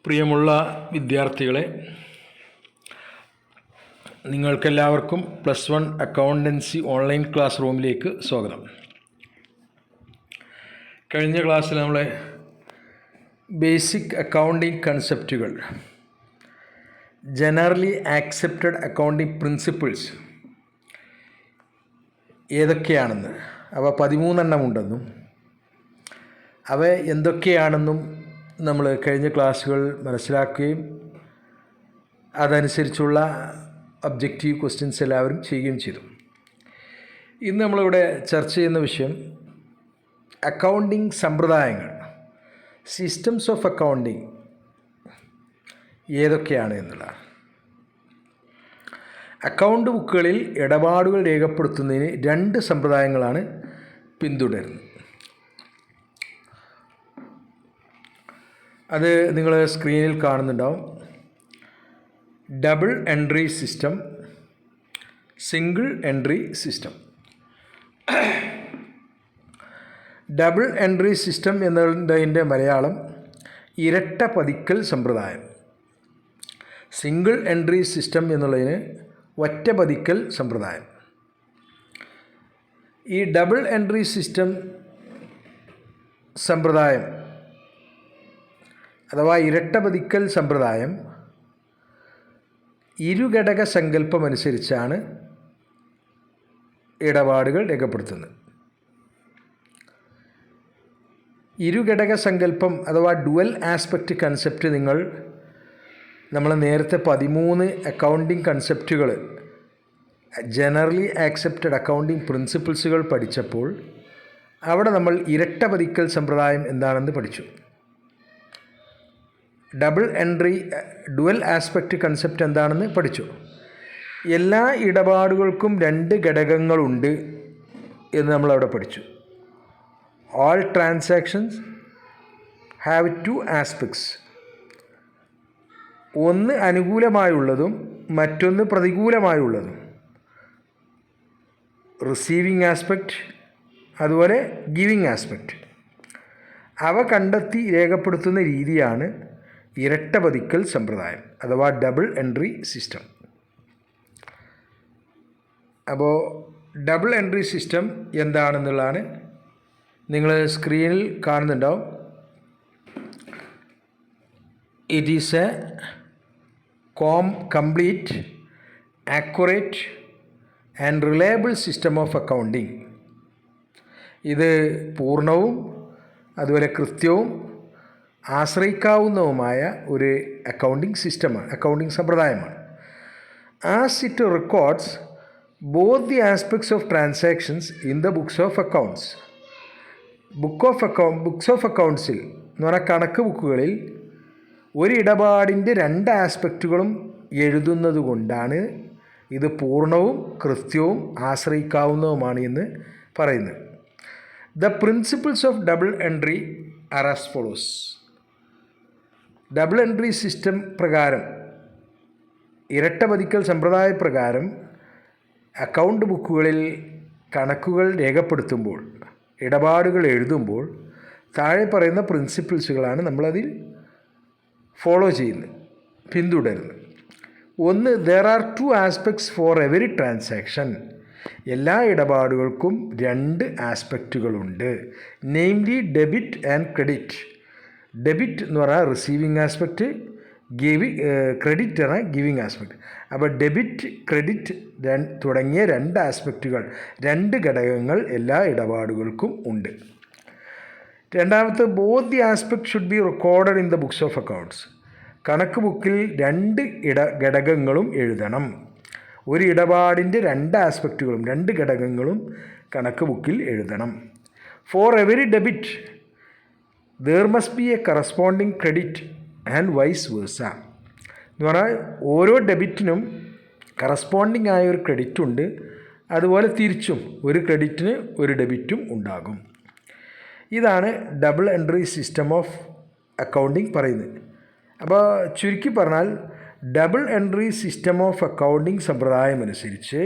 പ്രിയമുള്ള വിദ്യാർത്ഥികളെ, നിങ്ങൾക്കെല്ലാവർക്കും +1 അക്കൗണ്ടൻസി ഓൺലൈൻ ക്ലാസ് റൂമിലേക്ക് സ്വാഗതം. കഴിഞ്ഞ ക്ലാസ്സിൽ നമ്മൾ ബേസിക് അക്കൗണ്ടിംഗ് കൺസെപ്റ്റുകൾ, ജനറലി ആക്സെപ്റ്റഡ് അക്കൗണ്ടിംഗ് പ്രിൻസിപ്പിൾസ് ഏതൊക്കെയാണെന്ന്, അവ 13 ഉണ്ടെന്നും അവ എന്തൊക്കെയാണെന്നും നമ്മൾ കഴിഞ്ഞ ക്ലാസ്സുകൾ മനസ്സിലാക്കുകയും അതനുസരിച്ചുള്ള ഒബ്ജക്റ്റീവ് ക്വസ്റ്റ്യൻസ് എല്ലാവരും ചെയ്യുകയും ചെയ്തു. ഇന്ന് നമ്മളിവിടെ ചർച്ച ചെയ്യുന്ന വിഷയം അക്കൗണ്ടിംഗ് സമ്പ്രദായങ്ങൾ, സിസ്റ്റംസ് ഓഫ് അക്കൗണ്ടിംഗ് ഏതൊക്കെയാണ് എന്നുള്ളതാണ്. അക്കൗണ്ട് ബുക്കുകളിൽ ഇടപാടുകൾ രേഖപ്പെടുത്തുന്നതിന് 2 സമ്പ്രദായങ്ങളാണ് പിന്തുടരുന്നത്. അത് നിങ്ങൾ സ്ക്രീനിൽ കാണുന്നുണ്ടാവും. Double entry system, single entry system. Double entry system എന്നതിൻ്റെ മലയാളം ഇരട്ട പതിക്കൽ സമ്പ്രദായം. സിംഗിൾ എൻട്രി സിസ്റ്റം എന്നുള്ളതിന് ഒറ്റ പതിക്കൽ സമ്പ്രദായം. ഈ ഡബിൾ എൻട്രി സിസ്റ്റം സമ്പ്രദായം അഥവാ ഇരട്ട പതിക്കൽ സമ്പ്രദായം ഇരുഘടക സങ്കല്പമനുസരിച്ചാണ് ഇടപാടുകൾ രേഖപ്പെടുത്തുന്നത്. ഇരുഘടക സങ്കല്പം അഥവാ ഡുവൽ ആസ്പെക്റ്റ് കൺസെപ്റ്റ് നമ്മൾ നേരത്തെ 13 അക്കൗണ്ടിംഗ് കൺസെപ്റ്റുകൾ, ജനറലി ആക്സെപ്റ്റഡ് അക്കൗണ്ടിംഗ് പ്രിൻസിപ്പിൾസുകൾ പഠിച്ചപ്പോൾ അവിടെ നമ്മൾ ഇരട്ട പതിക്കൽ സമ്പ്രദായം എന്താണെന്ന് പഠിച്ചു. Double entry dual aspect concept എന്താണെന്ന് പഠിച്ചു. എല്ലാ ഇടപാടുകൾക്കും 2 ഘടകങ്ങളുണ്ട് എന്ന് നമ്മളവിടെ പഠിച്ചു. All transactions have 2 aspects. ഒന്ന് അനുകൂലമായുള്ളതും മറ്റൊന്ന് പ്രതികൂലമായുള്ളതും. റിസീവിങ് ആസ്പെക്റ്റ്, അതുപോലെ ഗിവിങ് ആസ്പെക്റ്റ്. അവ കണ്ടെത്തി രേഖപ്പെടുത്തുന്ന രീതിയാണ് ഇരട്ട പതിക്കൽ സമ്പ്രദായം അഥവാ ഡബിൾ എൻട്രി സിസ്റ്റം. അപ്പോൾ ഡബിൾ എൻട്രി സിസ്റ്റം എന്താണെന്നുള്ളതാണ് നിങ്ങൾ സ്ക്രീനിൽ കാണുന്നുണ്ടാവും. It is A complete, accurate and reliable system of accounting. ഇത് പൂർണ്ണവും അതുപോലെ കൃത്യവും ആശ്രയിക്കാവുന്നതുമായ ഒരു അക്കൗണ്ടിംഗ് സിസ്റ്റമാണ്, അക്കൗണ്ടിംഗ് സമ്പ്രദായമാണ്. As it records both the aspects of transactions in the books of accounts. Books of അക്കൗണ്ട്സിൽ എന്ന് പറഞ്ഞാൽ കണക്ക് ബുക്കുകളിൽ ഒരു ഇടപാടിൻ്റെ 2 ആസ്പെക്റ്റുകളും എഴുതുന്നത് കൊണ്ടാണ് ഇത് പൂർണ്ണവും കൃത്യവും ആശ്രയിക്കാവുന്നതുമാണ് എന്ന് പറയുന്നത്. The principles of double entry are as follows. Double entry system പ്രകാരം, ഇരട്ട പതിക്കൽ സമ്പ്രദായ പ്രകാരം അക്കൗണ്ട് ബുക്കുകളിൽ കണക്കുകൾ രേഖപ്പെടുത്തുമ്പോൾ, ഇടപാടുകൾ എഴുതുമ്പോൾ താഴെ പറയുന്ന പ്രിൻസിപ്പിൾസുകളാണ് നമ്മളതിൽ ഫോളോ ചെയ്യുന്നത്, പിന്തുടരുന്നത്. ഒന്ന്, there are 2 aspects for every transaction. എല്ലാ ഇടപാടുകൾക്കും 2 ആസ്പെക്റ്റുകളുണ്ട്. Namely debit and credit. Debit എന്ന് പറഞ്ഞാൽ റിസീവിങ് ആസ്പെക്റ്റ്, ക്രെഡിറ്റ് പറഞ്ഞാൽ ഗിവിങ് ആസ്പെക്റ്റ്. അപ്പോൾ ഡെബിറ്റ്, ക്രെഡിറ്റ് തുടങ്ങിയ 2 ആസ്പെക്റ്റുകൾ, 2 ഘടകങ്ങൾ എല്ലാ ഇടപാടുകൾക്കും ഉണ്ട്. രണ്ടാമത്തെ, both the aspect should be recorded in the books of accounts. കണക്ക് ബുക്കിൽ 2 ഘടകങ്ങളും എഴുതണം. ഒരു ഇടപാടിൻ്റെ 2 ആസ്പെക്റ്റുകളും 2 ഘടകങ്ങളും കണക്ക് ബുക്കിൽ എഴുതണം. For every debit there must be a corresponding credit and vice versa. എന്ന് പറഞ്ഞാൽ ഓരോ ഡെബിറ്റിനും കറസ്പോണ്ടിങ് ആയ ഒരു ക്രെഡിറ്റ് ഉണ്ട്, അതുപോലെ തിരിച്ചും ഒരു ക്രെഡിറ്റിന് ഒരു ഡെബിറ്റും ഉണ്ടാകും. ഇതാണ് double entry system of accounting പറയുന്നത്. അപ്പോൾ ചുരുക്കി പറഞ്ഞാൽ double entry system of accounting സമ്പ്രദായം അനുസരിച്ച്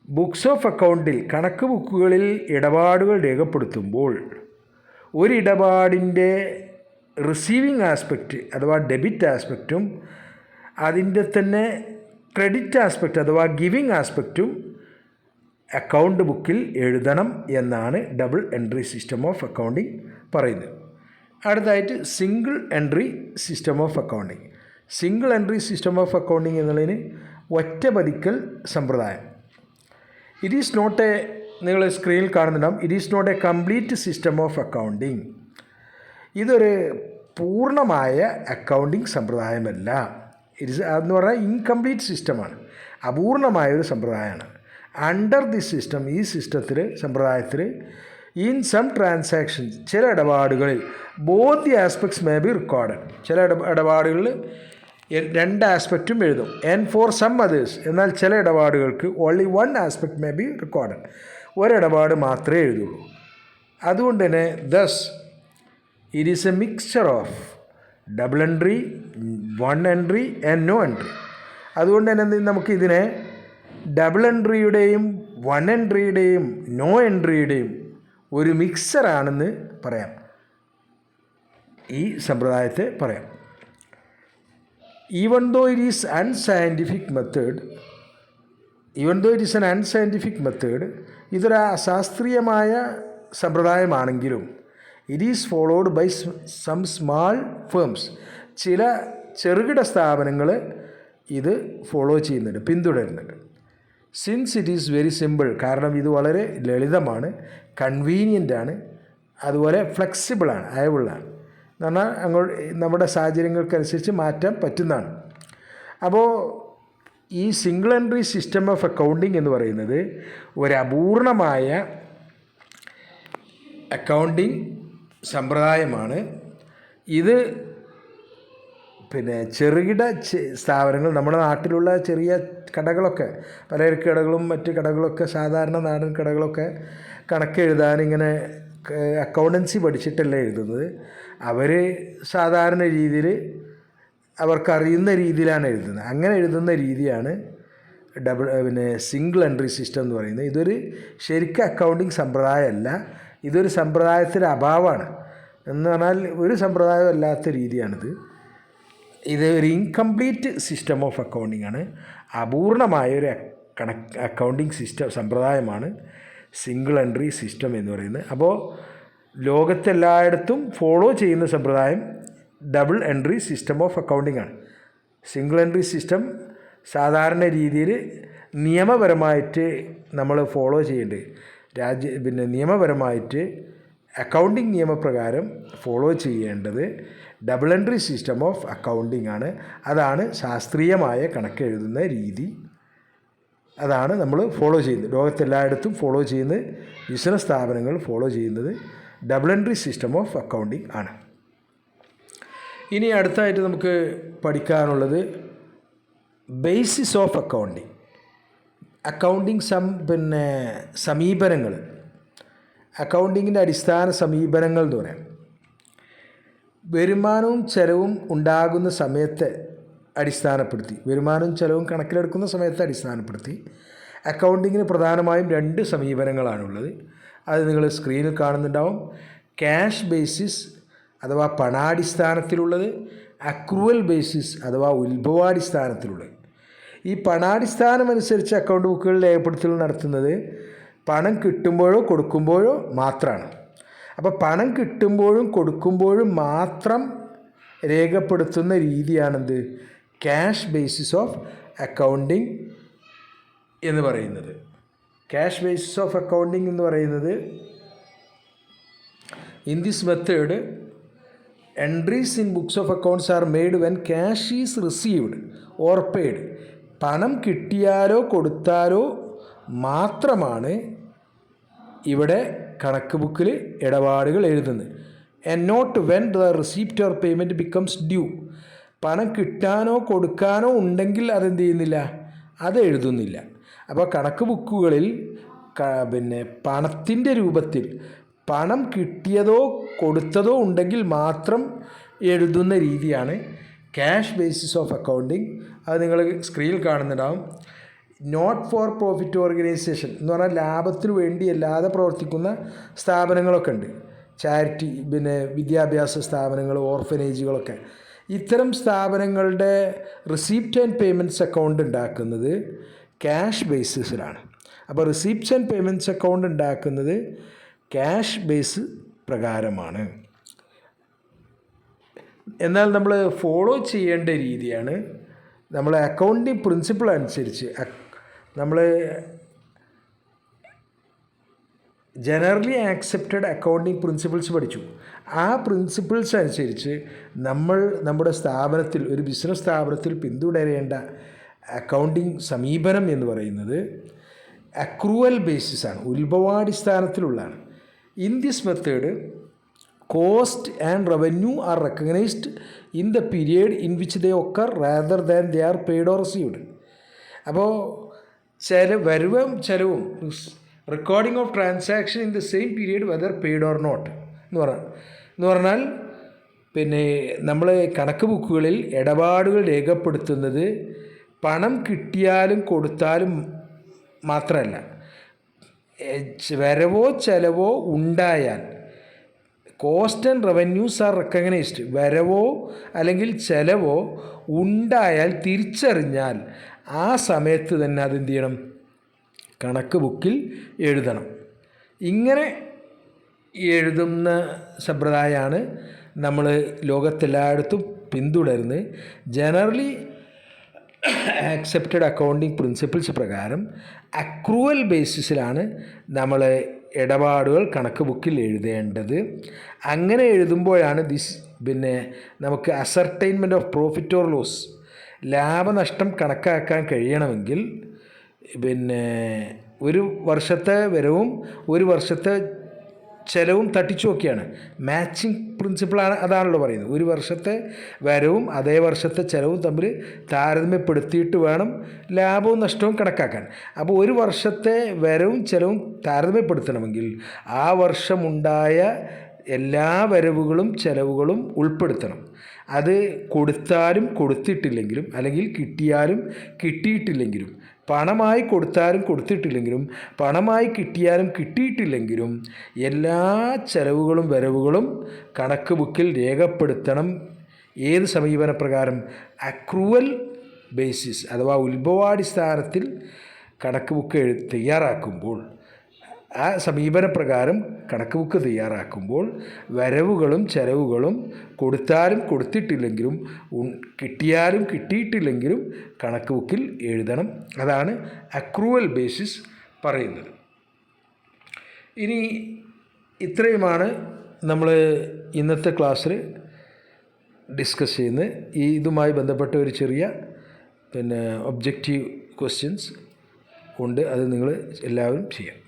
ബുക്സ് ഓഫ് അക്കൗണ്ടിൽ, കണക്ക് ബുക്കുകളിൽ ഇടപാടുകൾ രേഖപ്പെടുത്തുമ്പോൾ ഒരിടപാടിൻ്റെ റിസീവിങ് ആസ്പെക്റ്റ് അഥവാ ഡെബിറ്റ് ആസ്പെക്റ്റും അതിൻ്റെ തന്നെ ക്രെഡിറ്റ് ആസ്പെക്റ്റ് അഥവാ ഗിവിങ് ആസ്പെക്റ്റും അക്കൗണ്ട് ബുക്കിൽ എഴുതണം എന്നാണ് double entry system of accounting പറയുന്നത്. അടുത്തതായിട്ട് single entry system of accounting. Single entry system of accounting എന്നുള്ളതിന് ഒറ്റപതിക്കൽ സമ്പ്രദായം. ഇറ്റ് ഈസ് നോട്ട് എ, നിങ്ങൾ സ്ക്രീനിൽ കാണുന്നുണ്ടാവും, it is not a complete system of accounting. ഇതൊരു പൂർണ്ണമായ അക്കൗണ്ടിങ് സമ്പ്രദായമല്ല. എന്ന് പറഞ്ഞാൽ ഇൻകംപ്ലീറ്റ് സിസ്റ്റമാണ്, അപൂർണമായൊരു സമ്പ്രദായമാണ്. അണ്ടർ ദിസ് സിസ്റ്റം, ഈ സമ്പ്രദായത്തിൽ ഇൻ സം ട്രാൻസാക്ഷൻസ്, ചില ഇടപാടുകളിൽ both the aspects may be recorded, ചില ഇടപാടുകളിൽ രണ്ട് ആസ്പെക്റ്റും എഴുതും. ആൻഡ് ഫോർ സം അതേഴ്സ്, എന്നാൽ ചില ഇടപാടുകൾക്ക് only one aspect may be recorded, ഒരിടപാട് മാത്രമേ എഴുതുള്ളൂ. അതുകൊണ്ട് തന്നെ thus it is a mixture of double entry, one entry and no entry. അതുകൊണ്ട് തന്നെ നമുക്കിതിനെ ഡബിൾ എൻട്രിയുടെയും വൺ എൻട്രിയുടെയും നോ എൻട്രിയുടെയും ഒരു മിക്സറാണെന്ന് പറയാം, ഈ സമ്പ്രദായത്തെ പറയാം. Even though it is an unscientific method, ഇതൊരു അശാസ്ത്രീയമായ സമ്പ്രദായമാണെങ്കിലും it is followed by some small firms, ചില ചെറുകിട സ്ഥാപനങ്ങൾ ഇത് ഫോളോ ചെയ്യുന്നുണ്ട്, പിന്തുടരുന്നുണ്ട്. Since it is very simple, കാരണം ഇത് വളരെ ലളിതമാണ്, കൺവീനിയൻ്റാണ്, അതുപോലെ ഫ്ലെക്സിബിളാണ്, അയബിളാണ്. എന്ന് പറഞ്ഞാൽ നമ്മുടെ സാഹചര്യങ്ങൾക്കനുസരിച്ച് മാറ്റാൻ പറ്റുന്നതാണ്. അപ്പോൾ ഈ single entry system of accounting എന്ന് പറയുന്നത് ഒരു അപൂർണമായ അക്കൗണ്ടിങ് സമ്പ്രദായമാണ്. ഇത് ചെറുകിട സ്ഥാപനങ്ങൾ, നമ്മുടെ നാട്ടിലുള്ള ചെറിയ കടകളൊക്കെ, പലചരക്ക് കടകളും മറ്റ് കടകളൊക്കെ, സാധാരണ നാടൻ കടകളൊക്കെ കണക്കെഴുതാൻ ഇങ്ങനെ അക്കൗണ്ടൻസി പഠിച്ചിട്ടല്ല എഴുതുന്നത്. അവർ സാധാരണ രീതിയിൽ അവർക്കറിയുന്ന രീതിയിലാണ് എഴുതുന്നത്. അങ്ങനെ എഴുതുന്ന രീതിയാണ് സിംഗിൾ എൻട്രി സിസ്റ്റം എന്ന് പറയുന്നത്. ഇതൊരു ശരിക്കും അക്കൗണ്ടിങ് സമ്പ്രദായമല്ല, ഇതൊരു സമ്പ്രദായത്തിൻ്റെ അഭാവമാണ്. എന്ന് പറഞ്ഞാൽ ഒരു സമ്പ്രദായം അല്ലാത്ത രീതിയാണിത്. ഇത് ഒരു ഇൻകംപ്ലീറ്റ് സിസ്റ്റം ഓഫ് അക്കൗണ്ടിങ് ആണ്, അപൂർണമായൊരു അക്കൗണ്ടിങ് സമ്പ്രദായമാണ് സിംഗിൾ എൻട്രി സിസ്റ്റം എന്ന് പറയുന്നത്. അപ്പോൾ ലോകത്തെല്ലായിടത്തും ഫോളോ ചെയ്യുന്ന സമ്പ്രദായം double entry system of accounting ആണ്. സിംഗിൾ എൻട്രി സിസ്റ്റം സാധാരണ രീതിയിൽ നിയമപരമായിട്ട് നമ്മൾ ഫോളോ ചെയ്യേണ്ടത്, നിയമപരമായിട്ട് അക്കൗണ്ടിങ് നിയമപ്രകാരം ഫോളോ ചെയ്യേണ്ടത് double entry system of accounting ആണ്. അതാണ് ശാസ്ത്രീയമായ കണക്കെഴുതുന്ന രീതി, അതാണ് നമ്മൾ ഫോളോ ചെയ്യുന്നത്. ലോകത്തെല്ലായിടത്തും ഫോളോ ചെയ്യുന്നത്, ബിസിനസ് സ്ഥാപനങ്ങൾ ഫോളോ ചെയ്യുന്നത് double entry system of accounting ആണ്. ഇനി അടുത്തായിട്ട് നമുക്ക് പഠിക്കാനുള്ളത് ബേസിസ് ഓഫ് അക്കൗണ്ടിങ്. അക്കൗണ്ടിങ് സമീപനങ്ങൾ, അക്കൗണ്ടിങ്ങിൻ്റെ അടിസ്ഥാന സമീപനങ്ങൾ എന്ന് പറയാം. വരുമാനവും ചെലവും ഉണ്ടാകുന്ന സമയത്തെ അടിസ്ഥാനപ്പെടുത്തി, വരുമാനവും ചെലവും കണക്കിലെടുക്കുന്ന സമയത്തെ അടിസ്ഥാനപ്പെടുത്തി അക്കൗണ്ടിങ്ങിന് പ്രധാനമായും രണ്ട് സമീപനങ്ങളാണുള്ളത്. അത് നിങ്ങൾ സ്ക്രീനിൽ കാണുന്നുണ്ടാവും. ക്യാഷ് ബേസിസ് അഥവാ പണാടിസ്ഥാനത്തിലുള്ളത്, അക്രൂവൽ ബേസിസ് അഥവാ ഉത്ഭവാടിസ്ഥാനത്തിലുള്ളത്. ഈ പണാടിസ്ഥാനം അനുസരിച്ച് അക്കൗണ്ട് ബുക്കുകൾ രേഖപ്പെടുത്തൽ നടത്തുന്നത് പണം കിട്ടുമ്പോഴോ കൊടുക്കുമ്പോഴോ മാത്രമാണ്. അപ്പോൾ പണം കിട്ടുമ്പോഴും കൊടുക്കുമ്പോഴും മാത്രം രേഖപ്പെടുത്തുന്ന രീതിയാണെന്ത്, ക്യാഷ് ബേസിസ് ഓഫ് അക്കൗണ്ടിങ് എന്ന് പറയുന്നത്. ക്യാഷ് ബേസിസ് ഓഫ് അക്കൗണ്ടിങ് എന്ന് പറയുന്നത്, in this method entries in books of accounts are made when cash is received or paid. പണം കിട്ടിയാലോ കൊടുത്താലോ മാത്രമാണ് ഇവിടെ കണക്ക് ബുക്കിൽ ഇടപാടുകൾ എഴുതുന്നത്. And not when the receipt or payment becomes due. പണം കിട്ടാനോ കൊടുക്കാനോ ഉണ്ടെങ്കിൽ അതെന്ത് ചെയ്യുന്നില്ല, അത് എഴുതുന്നില്ല. അപ്പോൾ കണക്ക് ബുക്കുകളിൽ പണത്തിൻ്റെ രൂപത്തിൽ പണം കിട്ടിയതോ കൊടുത്തതോ ഉണ്ടെങ്കിൽ മാത്രം എഴുതുന്ന രീതിയാണ് ക്യാഷ് ബേസിസ് ഓഫ് അക്കൗണ്ടിങ്. അത് നിങ്ങൾ സ്ക്രീനിൽ കാണുന്നുണ്ടാവും. നോട്ട് ഫോർ പ്രോഫിറ്റ് ഓർഗനൈസേഷൻ എന്ന് പറഞ്ഞാൽ ലാഭത്തിന് വേണ്ടി അല്ലാതെ പ്രവർത്തിക്കുന്ന സ്ഥാപനങ്ങളൊക്കെ ഉണ്ട്. ചാരിറ്റി, പിന്നെ വിദ്യാഭ്യാസ സ്ഥാപനങ്ങൾ, ഓർഫനേജുകളൊക്കെ, ഇത്തരം സ്ഥാപനങ്ങളുടെ റിസീപ്റ്റ് ആൻഡ് പേയ്മെൻറ്റ്സ് അക്കൗണ്ട് ഉണ്ടാക്കുന്നത് ക്യാഷ് ബേസിസിലാണ്. അപ്പോൾ റിസീപ്റ്റ്സ് ആൻഡ് പേയ്മെൻറ്റ്സ് അക്കൗണ്ട് ഉണ്ടാക്കുന്നത് ക്യാഷ് ബേസ് പ്രകാരമാണ്. എന്നാൽ നമ്മൾ ഫോളോ ചെയ്യേണ്ട രീതിയാണ്, നമ്മൾ അക്കൗണ്ടിങ് പ്രിൻസിപ്പിൾ അനുസരിച്ച് നമ്മൾ ജനറലി ആക്സെപ്റ്റഡ് അക്കൗണ്ടിങ് പ്രിൻസിപ്പിൾസ് പഠിച്ചു. ആ പ്രിൻസിപ്പിൾസ് അനുസരിച്ച് നമ്മൾ നമ്മുടെ സ്ഥാപനത്തിൽ, ഒരു ബിസിനസ് സ്ഥാപനത്തിൽ പിന്തുടരേണ്ട അക്കൗണ്ടിങ് സമീപനം എന്ന് പറയുന്നത് അക്രൂവൽ ബേസിസാണ്, ഉത്ഭവാടിസ്ഥാനത്തിലുള്ളതാണ്. In this method cost and revenue are recognised in the period in which they occur rather than they are paid or received. അപ്പോൾ വരവും ചെലവും, recording of transaction in the same period whether paid or not എന്ന് പറഞ്ഞാൽ പിന്നെ നമ്മൾ കണക്ക് ബുക്കുകളിൽ ഇടപാടുകൾ രേഖപ്പെടുത്തുന്നത് പണം കിട്ടിയാലും കൊടുത്താലും മാത്രമല്ല, വരവോ ചെലവോ ഉണ്ടായാൽ cost and revenues are recognised. വരവോ അല്ലെങ്കിൽ ചെലവോ ഉണ്ടായാൽ, തിരിച്ചറിഞ്ഞാൽ ആ സമയത്ത് തന്നെ അതെന്ത് ചെയ്യണം, കണക്ക് ബുക്കിൽ എഴുതണം. ഇങ്ങനെ എഴുതുന്ന സമ്പ്രദായമാണ് നമ്മൾ ലോകത്തെല്ലായിടത്തും പിന്തുടരുന്നത്. ജനറലി ആക്സെപ്റ്റഡ് അക്കൗണ്ടിങ് പ്രിൻസിപ്പിൾസ് പ്രകാരം അക്രൂവൽ ബേസിസിലാണ് നമ്മൾ ഇടപാടുകൾ കണക്ക് ബുക്കിൽ എഴുതേണ്ടത്. അങ്ങനെ എഴുതുമ്പോഴാണ് പിന്നെ നമുക്ക് ascertainment of profit or loss, ലാഭനഷ്ടം കണക്കാക്കാൻ കഴിയണമെങ്കിൽ പിന്നെ ഒരു വർഷത്തെ വരവും ഒരു വർഷത്തെ ചെലവും തട്ടിച്ചു നോക്കിയാണ്. മാച്ചിങ് പ്രിൻസിപ്പിളാണ്, അതാണല്ലോ പറയുന്നത്. ഒരു വർഷത്തെ വരവും അതേ വർഷത്തെ ചെലവും തമ്മിൽ താരതമ്യപ്പെടുത്തിയിട്ട് വേണം ലാഭവും നഷ്ടവും കണക്കാക്കാൻ. അപ്പോൾ ഒരു വർഷത്തെ വരവും ചെലവും താരതമ്യപ്പെടുത്തണമെങ്കിൽ ആ വർഷമുണ്ടായ എല്ലാ വരവുകളും ചെലവുകളും ഉൾപ്പെടുത്തണം. അത് കൊടുത്താലും കൊടുത്തിട്ടില്ലെങ്കിലും, അല്ലെങ്കിൽ കിട്ടിയാലും കിട്ടിയിട്ടില്ലെങ്കിലും, പണമായി കൊടുത്താലും കൊടുത്തിട്ടില്ലെങ്കിലും, പണമായി കിട്ടിയാലും കിട്ടിയിട്ടില്ലെങ്കിലും എല്ലാ ചെലവുകളും വരവുകളും കണക്ക് ബുക്കിൽ രേഖപ്പെടുത്തണം. ഏത് സമീപനപ്രകാരം? അക്രൂവൽ ബേസിസ് അഥവാ ഉത്ഭവാടിസ്ഥാനത്തിൽ കണക്ക് ബുക്ക് തയ്യാറാക്കുമ്പോൾ, ആ സമീപനപ്രകാരം കണക്ക് ബുക്ക് തയ്യാറാക്കുമ്പോൾ വരവുകളും ചെലവുകളും കൊടുത്താലും കൊടുത്തിട്ടില്ലെങ്കിലും, കിട്ടിയാലും കിട്ടിയിട്ടില്ലെങ്കിലും കണക്ക് ബുക്കിൽ എഴുതണം. അതാണ് അക്രൂവൽ ബേസിസ് പറയുന്നത്. ഇനി ഇത്രയുമാണ് നമ്മൾ ഇന്നത്തെ ക്ലാസ്സിൽ ഡിസ്കസ് ചെയ്യുന്നത്. ഇതുമായി ബന്ധപ്പെട്ട ഒരു ചെറിയ പിന്നെ ഒബ്ജക്റ്റീവ് ക്വസ്റ്റ്യൻസ് ഉണ്ട്, അത് നിങ്ങൾ എല്ലാവരും ചെയ്യാം.